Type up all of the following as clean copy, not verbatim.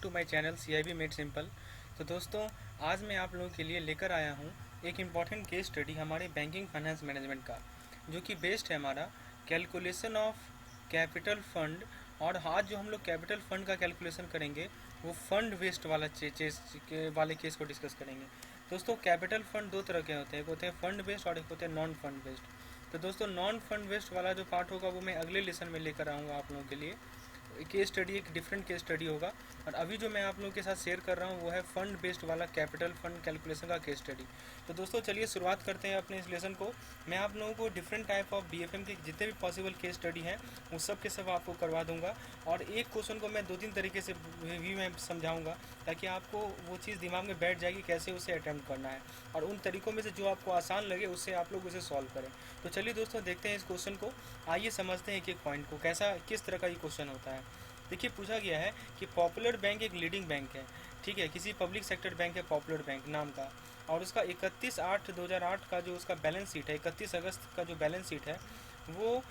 To my channel CIB made simple. तो दोस्तों, आज मैं आप लोगों के लिए लेकर आया हूँ एक इम्पॉर्टेंट केस स्टडी हमारे बैंकिंग फाइनेंस मैनेजमेंट का, जो कि बेस्ड है हमारा कैलकुलेशन ऑफ कैपिटल फंड। और आज जो हम लोग कैपिटल फंड का कैलकुलेशन करेंगे वो फंड वेस्ट वाले केस को डिस्कस करेंगे। दोस्तों, कैपिटल फंड दो तरह के होते हैं, एक होते हैं फंड बेस्ड और एक होते हैं नॉन फंड बेस्ड। तो दोस्तों, नॉन फंड बेस्ड वाला जो पार्ट होगा वो मैं अगले लेसन में लेकर आऊँगा आप लोगों के लिए। केस स्टडी एक डिफरेंट केस स्टडी होगा, और अभी जो मैं आप लोगों के साथ शेयर कर रहा हूँ वो है फंड बेस्ड वाला कैपिटल फंड कैलकुलेशन का केस स्टडी। तो दोस्तों, चलिए शुरुआत करते हैं अपने इस लेसन को। मैं आप लोगों को डिफरेंट टाइप ऑफ BFM के जितने भी पॉसिबल केस स्टडी हैं वो सब के सब आपको करवा दूंगा, और एक क्वेश्चन को मैं 2-3 तरीके से भी मैं समझाऊंगा, ताकि आपको वो चीज़ दिमाग में बैठ जाएगी कैसे उसे अटैम्प्ट करना है, और उन तरीकों में से जो आपको आसान लगे उससे आप लोग उसे सॉल्व करें। तो चलिए दोस्तों, देखते हैं इस क्वेश्चन को। आइए समझते हैं एक पॉइंट को, किस तरह का ये क्वेश्चन होता है। देखिए, पूछा गया है कि पॉपुलर बैंक एक लीडिंग बैंक है, ठीक है, किसी पब्लिक सेक्टर बैंक है पॉपुलर बैंक नाम का, और उसका 31/8/2008 का जो उसका बैलेंस शीट है, 31 अगस्त का जो बैलेंस शीट है वो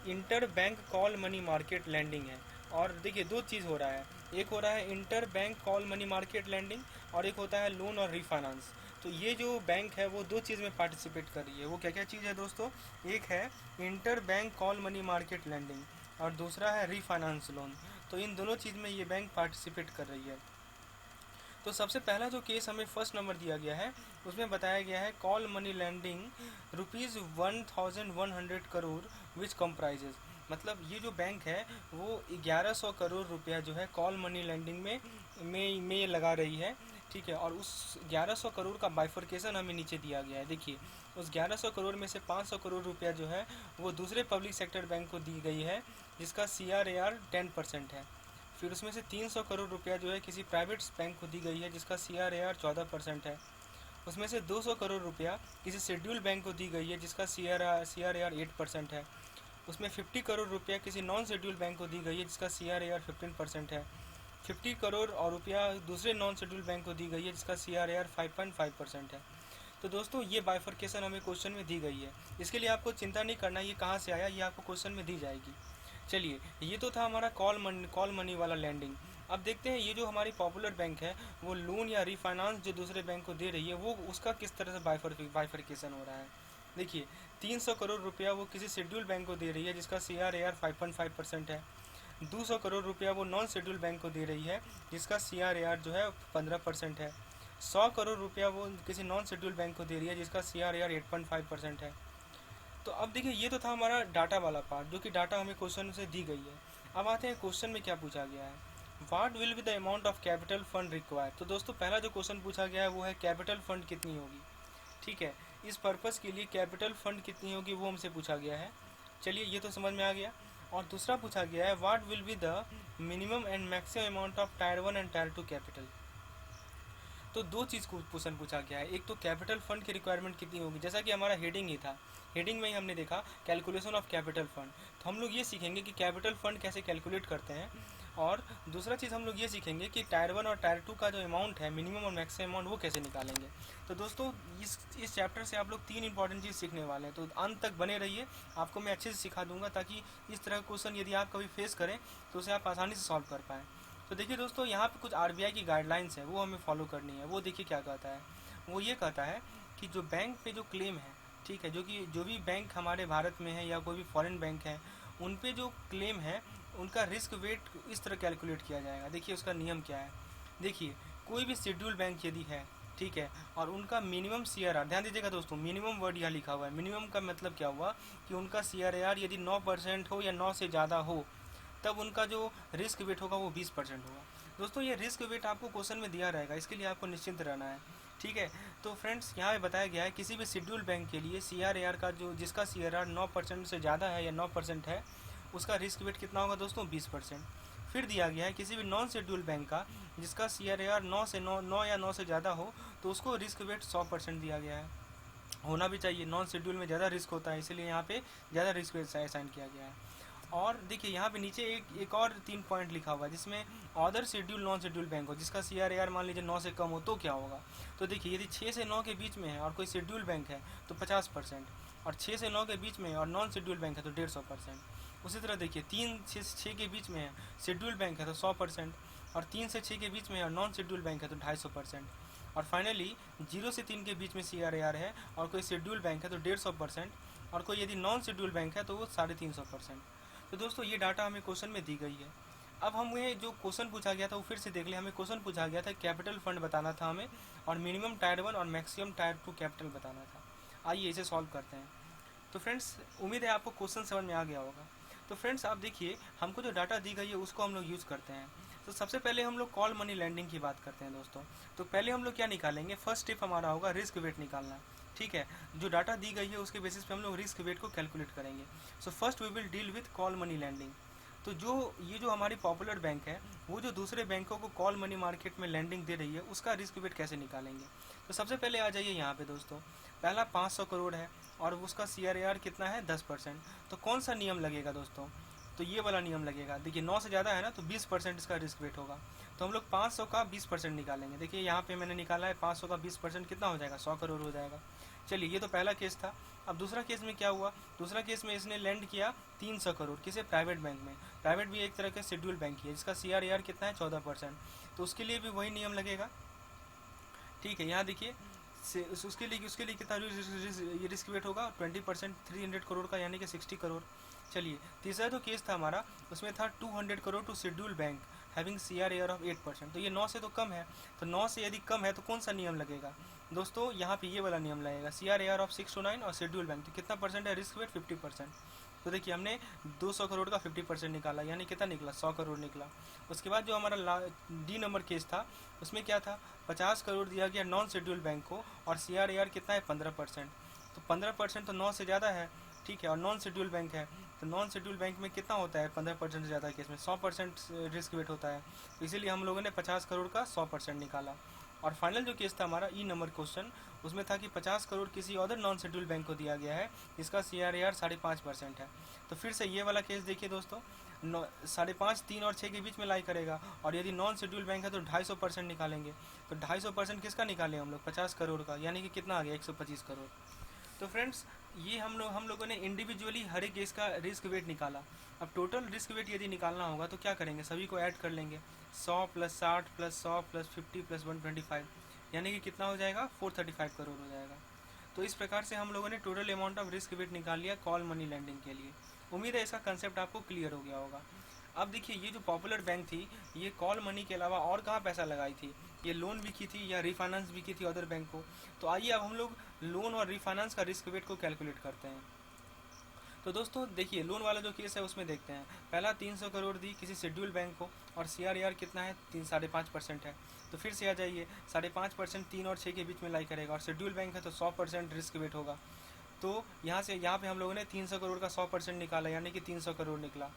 interbank call money market lending है। और देखिए, दो चीज़ हो रहा है, एक हो रहा है interbank call money market lending, और एक होता है लोन और रीफाइनेंस। तो ये जो बैंक है वो दो चीज़ में पार्टिसिपेट कर रही है। वो क्या क्या चीज़ है दोस्तों? एक है interbank call money market lending और दूसरा है रीफाइनेंस लोन। तो इन दोनों चीज़ में ये बैंक पार्टिसिपेट कर रही है। तो सबसे पहला जो केस हमें फर्स्ट नंबर दिया गया है उसमें बताया गया है कॉल मनी लैंडिंग ₹1100 करोड़ विच कंप्राइजेज। मतलब ये जो बैंक है वो 1100 करोड़ रुपया जो है कॉल मनी लैंडिंग में ये लगा रही है, ठीक है। और उस 1100 करोड़ का बाइफर्केशन हमें नीचे दिया गया है। देखिए, उस 1100 करोड़ में से 500 करोड़ रुपया जो है वो दूसरे पब्लिक सेक्टर बैंक को दी गई है, जिसका CRAR 10% है। फिर उसमें से 300 करोड़ रुपया जो है किसी प्राइवेट बैंक को दी गई है, जिसका CRAR 14% है। उसमें से 200 करोड़ रुपया किसी शेड्यूल बैंक को दी गई है, जिसका CRAR 8% है। उसमें 50 करोड़ रुपया किसी नॉन शेड्यूल बैंक को दी गई है, जिसका CRAR 15% है। 50 करोड़ और रुपया दूसरे नॉन शेड्यूल बैंक को दी गई है, जिसका CRAR 5.5% है। तो दोस्तों, ये बाइफर्केशन हमें क्वेश्चन में दी गई है। इसके लिए आपको चिंता नहीं करना ये कहाँ से आया, ये आपको क्वेश्चन में दी जाएगी। चलिए, ये तो था हमारा कॉल मनी वाला लैंडिंग। अब देखते हैं ये जो हमारी पॉपुलर बैंक है वो लोन या रीफाइनेंस जो दूसरे बैंक को दे रही है वो उसका किस तरह से बाइफर्केशन हो रहा है। देखिए, 300 करोड़ रुपया वो किसी शेड्यूल बैंक को दे रही है, जिसका CRAR 5.5% है। 200 करोड़ रुपया वो नॉन शेड्यूल बैंक को दे रही है, जिसका CRAR जो है 15% है। 100 करोड़ रुपया वो किसी नॉन शेड्यूल बैंक को दे रही है, जिसका CRAR 8.5% है। तो अब देखिए, ये तो था हमारा डाटा वाला पार्ट, जो कि डाटा हमें क्वेश्चन से दी गई है। अब आते हैं क्वेश्चन में क्या पूछा गया है, what will be the amount of capital fund required. तो दोस्तों, पहला जो क्वेश्चन पूछा गया है वो है कैपिटल फंड कितनी होगी, ठीक है। इस पर्पज़ के लिए कैपिटल फंड कितनी होगी वो हमसे पूछा गया है। चलिए, ये तो समझ में आ गया। और दूसरा पूछा गया है what will be the minimum and maximum amount of tyre 1 and tyre 2 capital. तो दो चीज़ को क्वेश्चन पूछा गया है, एक तो कैपिटल फंड की रिक्वायरमेंट कितनी होगी, जैसा कि हमारा हेडिंग ही था, हेडिंग में ही हमने देखा कैलकुलेशन ऑफ कैपिटल फंड। तो हम लोग ये सीखेंगे कि कैपिटल फंड कैसे कैलकुलेट करते हैं, और दूसरा चीज़ हम लोग ये सीखेंगे कि टायर 1 और टायर 2 का जो अमाउंट है मिनिमम और मैक्सिमम अमाउंट वो कैसे निकालेंगे। तो दोस्तों, इस चैप्टर से आप लोग 3 इंपॉर्टेंट चीज़ सीखने वाले हैं, तो अंत तक बने रहिए, आपको मैं अच्छे से सिखा दूंगा, ताकि इस तरह का क्वेश्चन यदि आप कभी फेस करें तो उसे आप आसानी से सॉल्व कर पाएँ। तो देखिए दोस्तों, यहाँ पे कुछ RBI की गाइडलाइंस है वो हमें फॉलो करनी है। वो देखिए क्या कहता है, वो ये कहता है कि जो बैंक पे जो क्लेम है, ठीक है, जो भी बैंक हमारे भारत में है या कोई भी फॉरेन बैंक है, उन पे जो क्लेम है उनका रिस्क वेट इस तरह कैलकुलेट किया जाएगा। देखिए उसका नियम क्या है। देखिए, कोई भी शेड्यूल बैंक यदि है, ठीक है, और उनका मिनिमम CRAR, ध्यान दीजिएगा दोस्तों, मिनिमम वर्ड यहाँ लिखा हुआ है। मिनिमम का मतलब क्या हुआ कि उनका CRAR यदि 9% हो या 9 से ज़्यादा हो, तब उनका जो रिस्क वेट होगा वो 20% होगा। दोस्तों, ये रिस्क वेट आपको क्वेश्चन में दिया रहेगा, इसके लिए आपको निश्चिंत रहना है, ठीक है। तो फ्रेंड्स, यहाँ पे बताया गया है किसी भी शेड्यूल बैंक के लिए CRAR का जिसका CRAR 9% से ज़्यादा है या 9% है, उसका रिस्क वेट कितना होगा दोस्तों? 20%। फिर दिया गया है किसी भी नॉन शेड्यूल बैंक का जिसका CRAR 9 या 9 से ज़्यादा हो, तो उसको रिस्क वेट 100% दिया गया है। होना भी चाहिए, नॉन शेड्यूल में ज़्यादा रिस्क होता है, इसलिए यहाँ पे ज़्यादा रिस्क वेट असाइन किया गया है। और देखिए, यहाँ पे नीचे एक और 3 पॉइंट लिखा हुआ है, जिसमें other schedule non schedule bank हो जिसका CRAR मान लीजिए 9 से कम हो, तो क्या होगा। तो देखिए, यदि 6 से 9 के बीच में है और कोई शेड्यूल बैंक है तो 50%, और 6 से 9 के बीच में और नॉन शेड्यूल बैंक है तो 150%। उसी तरह देखिए, 3 से 6 के बीच में है, शेड्यूल बैंक है तो 100%, और 3 से 6 के बीच में नॉन शेड्यूल बैंक है तो 250%, और फाइनली 0 से 3 के बीच में CRAR है और कोई शेड्यूल बैंक है तो 150%, और कोई यदि नॉन शेड्यूल बैंक है तो वो 350%। तो दोस्तों ये डाटा हमें क्वेश्चन में दी गई है। अब हमें जो क्वेश्चन पूछा गया था वो फिर से देख ले। हमें क्वेश्चन पूछा गया था कैपिटल फंड बताना था हमें, और मिनिमम टायर 1 और मैक्सिमम टायर 2 कैपिटल बताना था। आइए इसे सॉल्व करते हैं। तो फ्रेंड्स उम्मीद है आपको क्वेश्चन समझ में आ गया होगा। तो फ्रेंड्स आप देखिए, हमको जो डाटा दी गई है उसको हम लोग यूज़ करते हैं। तो सबसे पहले हम लोग कॉल मनी लैंडिंग की बात करते हैं दोस्तों। तो पहले हम लोग क्या निकालेंगे, फर्स्ट स्टेप हमारा होगा रिस्क वेट निकालना। ठीक है, जो डाटा दी गई है उसके बेसिस पे हम लोग रिस्क वेट को कैलकुलेट करेंगे। So first we will deal with call money lending. तो ये जो हमारी पॉपुलर बैंक है वो जो दूसरे बैंकों को कॉल मनी मार्केट में लैंडिंग दे रही है उसका रिस्क वेट कैसे निकालेंगे। तो सबसे पहले आ जाइए यहाँ पे दोस्तों, पहला 500 करोड़ है और उसका CRAR कितना है 10%। तो कौन सा नियम लगेगा दोस्तों, तो ये वाला नियम लगेगा। देखिए 9 से ज़्यादा है ना तो 20% इसका रिस्क वेट होगा। तो हम लोग 500 का 20% निकालेंगे। देखिए यहाँ पे मैंने निकाला है 500 का 20% कितना हो जाएगा, 100 करोड़ हो जाएगा। चलिए ये तो पहला केस था। अब दूसरा केस में क्या हुआ, दूसरा केस में इसने लैंड किया 300 करोड़ किसी प्राइवेट बैंक में। प्राइवेट भी एक तरह के शेड्यूल बैंक ही है जिसका CRAR कितना है 14%। तो उसके लिए भी वही नियम लगेगा। ठीक है, यहाँ देखिए उसके लिए कितना रिस्क वेट होगा 20%, 300 करोड़ का यानी कि 60 करोड़। चलिए तीसरा जो केस था हमारा उसमें था 200 crore to scheduled bank having CRAR of 8%। तो ये 9 से तो कम है, तो 9 से यदि कम है तो कौन सा नियम लगेगा दोस्तों, यहाँ पे ये वाला नियम लगेगा CRAR ऑफ 6 to 9 और शेड्यूल बैंक। तो कितना परसेंट है रिस्क वेट 50%। तो देखिए हमने 200 करोड़ का 50% निकाला यानी कितना निकला 100 करोड़ निकला। उसके बाद जो हमारा D नंबर केस था उसमें क्या था, 50 करोड़ दिया गया नॉन शेड्यूल बैंक को और CRAR कितना है 15%। तो 15% तो 9 से ज़्यादा है। ठीक है, और नॉन शेड्यूल बैंक है तो नॉन शेड्यूल बैंक में कितना होता है 15% से ज़्यादा केस में 100% रिस्क वेट होता है। तो इसीलिए हम लोगों ने 50 करोड़ का 100% निकाला। और फाइनल जो केस था हमारा E नंबर क्वेश्चन, उसमें था कि 50 करोड़ किसी अदर नॉन शेड्यूल बैंक को दिया गया है जिसका CRAR 5.5% है। तो फिर से ये वाला केस देखिए दोस्तों, 5.5, 3 और 6 के बीच में लाई करेगा, और यदि नॉन शेड्यूल बैंक है तो 250% निकालेंगे। तो 250% किसका निकालें हम लोग 50 करोड़ का, यानी कि कितना आ गया 125 करोड़। तो फ्रेंड्स ये हम लोगों ने इंडिविजुअली हर एक केस का रिस्क वेट निकाला। अब टोटल रिस्क वेट यदि निकालना होगा तो क्या करेंगे, सभी को ऐड कर लेंगे, 100 + 60 + 100 + 50 + 125, यानी कि कितना हो जाएगा 435 करोड़ हो जाएगा। तो इस प्रकार से हम लोगों ने total amount of risk wait निकाल लिया कॉल मनी लैंडिंग के लिए। उम्मीद है इसका कंसेप्ट आपको क्लियर हो गया होगा। अब देखिए ये जो पॉपुलर बैंक थी ये कॉल मनी के अलावा और कहाँ पैसा लगाई थी, ये लोन भी की थी या रिफाइनेंस भी की थी अदर बैंक को। तो आइए अब हम लोग लोन और रिफाइनेंस का रिस्क वेट को कैलकुलेट करते हैं। तो दोस्तों देखिए लोन वाला जो केस है उसमें देखते हैं, पहला 300 करोड़ दी किसी शेड्यूल बैंक को और CRAR कितना है 5.5% है। तो फिर से आ जाइए 5.5% 3 और 6 के बीच में लाई करेगा, और शेड्यूल बैंक है तो 100% रिस्क वेट होगा। तो यहाँ पे हम लोगों ने 300 करोड़ का 100% निकाला यानी कि 300 करोड़ निकला।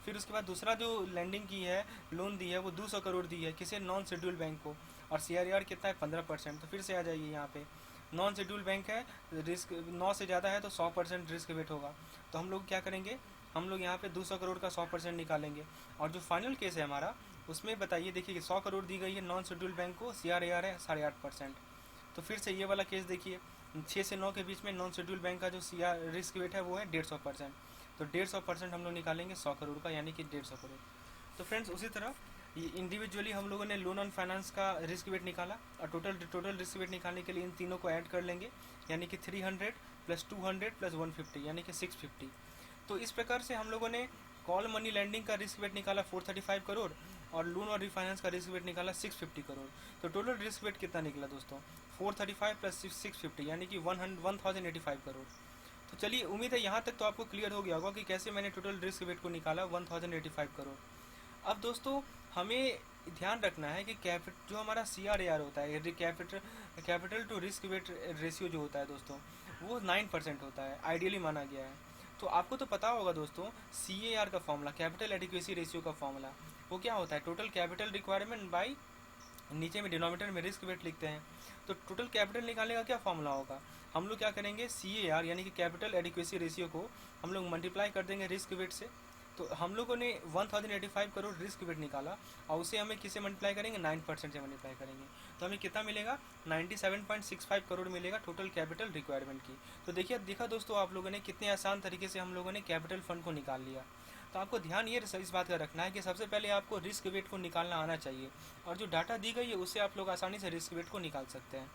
फिर उसके बाद दूसरा जो लैंडिंग की है लोन दी है वो 200 करोड़ दी है किसी नॉन शेड्यूल बैंक को, और CRAR कितना है 15%। तो फिर से आ जाइए यहाँ पे नॉन शेड्यूल बैंक है, रिस्क 9 से ज़्यादा है तो 100% रिस्क वेट होगा। तो हम लोग क्या करेंगे, हम लोग यहाँ पे 200 करोड़ का 100% निकालेंगे। और जो फाइनल केस है हमारा उसमें बताइए, देखिए कि 100 करोड़ दी गई है नॉन शेड्यूल बैंक को, CRAR है 8.5%। तो फिर से ये वाला केस देखिए 6 से 9 के बीच में नॉन शेड्यूल बैंक का जो रिस्क वेट है वो है 150%। तो 150% हम लोग निकालेंगे 100 करोड़ का यानी कि 150 करोड़। तो फ्रेंड्स उसी तरह इंडिविजुअली हम लोगों ने लोन ऑन फाइनेंस का रिस्क वेट निकाला, और टोटल रिस्क वेट निकालने के लिए इन तीनों को ऐड कर लेंगे यानी कि 300 + 200 + 150 यानी कि 650। तो इस प्रकार से हम लोगों ने कॉल मनी लैंडिंग का रिस्क वेट निकाला 435 करोड़ और लोन और रिफाइनेंस का रिस्क वेट निकाला 650 करोड़। तो टोटल रिस्क वेट कितना निकला दोस्तों 435 + 650 यानी कि 1085 करोड़। तो चलिए उम्मीद है यहाँ तक तो आपको क्लियर हो गया होगा कि कैसे मैंने टोटल रिस्क वेट को निकाला 1085 करोड़। अब दोस्तों हमें ध्यान रखना है कि जो हमारा CRAR होता है capital to risk weight ratio जो होता है दोस्तों वो 9% होता है, आइडियली माना गया है। तो आपको तो पता होगा दोस्तों CAR का फॉर्मूला, कैपिटल एडिक्वेसी रेशियो का फॉर्मूला, वो क्या होता है टोटल कैपिटल रिक्वायरमेंट बाई, नीचे में डिनोमिनेटर में रिस्क वेट लिखते हैं। तो टोटल कैपिटल निकालने का क्या फॉर्मूला होगा, हम लोग क्या करेंगे CAR यानी कि कैपिटल एडिक्वेसी रेशियो को हम लोग मल्टीप्लाई कर देंगे रिस्क वेट से। तो हम लोगों ने 1085 करोड़ रिस्क वेट निकाला और उसे हमें किससे मल्टीप्लाई करेंगे 9% से मल्टीप्लाई करेंगे। तो हमें कितना मिलेगा 97.65 करोड़ मिलेगा टोटल कैपिटल रिक्वायरमेंट की। तो देखा दोस्तों आप लोगों ने कितने आसान तरीके से हम लोगों ने कैपिटल फंड को निकाल लिया। तो आपको ध्यान ये इस बात का रखना है कि सबसे पहले आपको रिस्क वेट को निकालना आना चाहिए, और जो डाटा दी गई है उससे आप लोग आसानी से रिस्क वेट को निकाल सकते हैं।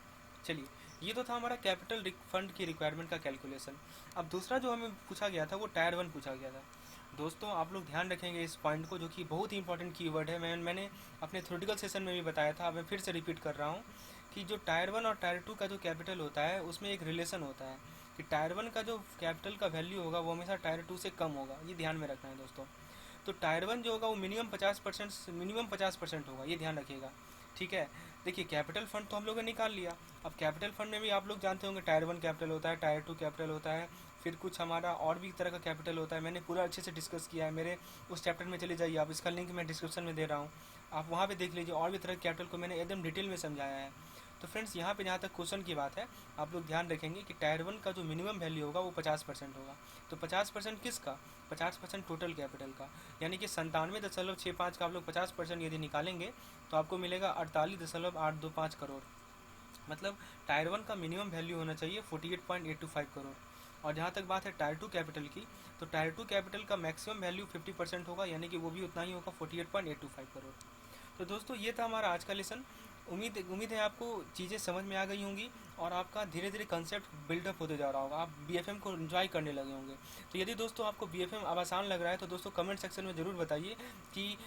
चलिए, ये तो था हमारा कैपिटल फंड की रिक्वायरमेंट का कैलकुलेशन। अब दूसरा जो हमें पूछा गया था वो टायर 1 पूछा गया था। दोस्तों आप लोग ध्यान रखेंगे इस पॉइंट को, जो कि बहुत ही इंपॉर्टेंट कीवर्ड है। मैंने अपने थ्योरेटिकल सेशन में भी बताया था, अब मैं फिर से रिपीट कर रहा हूँ कि जो टायर 1 और टायर 2 का जो कैपिटल होता है उसमें एक रिलेशन होता है कि टायर 1 का जो कैपिटल का वैल्यू होगा वो हमेशा टायर 2 से कम होगा। ये ध्यान में रखना है दोस्तों। तो टायर 1 जो होगा वो मिनिमम 50% होगा, ये ध्यान रखिएगा। ठीक है, देखिए कैपिटल फंड तो हम लोगों ने निकाल लिया। अब कैपिटल फंड में भी आप लोग जानते होंगे टायर 1 कैपिटल होता है, टायर 2 कैपिटल होता है, फिर कुछ हमारा और भी तरह का कैपिटल होता है। मैंने पूरा अच्छे से डिस्कस किया है, मेरे उस चैप्टर में चले जाइए आप, इसका लिंक मैं डिस्क्रिप्शन में दे रहा हूँ, आप वहाँ पे देख लीजिए। और भी तरह के कैपिटल को मैंने एकदम डिटेल में समझाया है। तो फ्रेंड्स यहाँ पे जहाँ तक क्वेश्चन की बात है, आप लोग ध्यान रखेंगे कि टायर 1 का जो मिनिमम वैल्यू होगा वो 50% होगा। तो 50% किसका? 50% टोटल कैपिटल का, यानी कि 97.65 का आप लोग 50% यदि निकालेंगे तो आपको मिलेगा 48.825 करोड़। मतलब टायर 1 का मिनिमम वैल्यू होना चाहिए 48.825 करोड़। और जहाँ तक बात है टायर 2 कैपिटल की, तो टायर 2 कैपिटल का मैक्सिमम वैल्यू 50% होगा, यानी कि वो भी उतना ही होगा 48.825 करोड़। तो दोस्तों ये था हमारा आज का लेसन। उम्मीद है आपको चीज़ें समझ में आ गई होंगी और आपका धीरे धीरे कंसेप्ट बिल्डअप होते जा रहा होगा, आप बीएफएम को एंजॉय करने लगे होंगे। तो यदि दोस्तों आपको बीएफएम अब आसान लग रहा है तो दोस्तों कमेंट सेक्शन में ज़रूर बताइए कि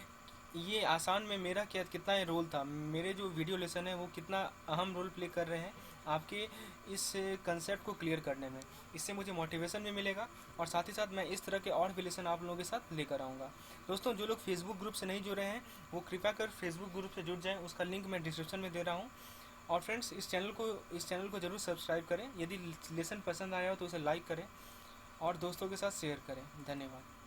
ये आसान में मेरा कितना ये रोल था, मेरे जो वीडियो लेसन है वो कितना अहम रोल प्ले कर रहे हैं आपके इस कंसेप्ट को क्लियर करने में। इससे मुझे मोटिवेशन भी मिलेगा और साथ ही साथ मैं इस तरह के और भी लेसन आप लोगों के साथ लेकर आऊँगा। दोस्तों जो लोग फेसबुक ग्रुप से नहीं जुड़े हैं वो कृपया कर फेसबुक ग्रुप से जुड़ जाएं, उसका लिंक मैं डिस्क्रिप्शन में दे रहा हूँ। और फ्रेंड्स इस चैनल को ज़रूर सब्सक्राइब करें, यदि लेसन पसंद आया हो तो उसे लाइक करें और दोस्तों के साथ शेयर करें। धन्यवाद।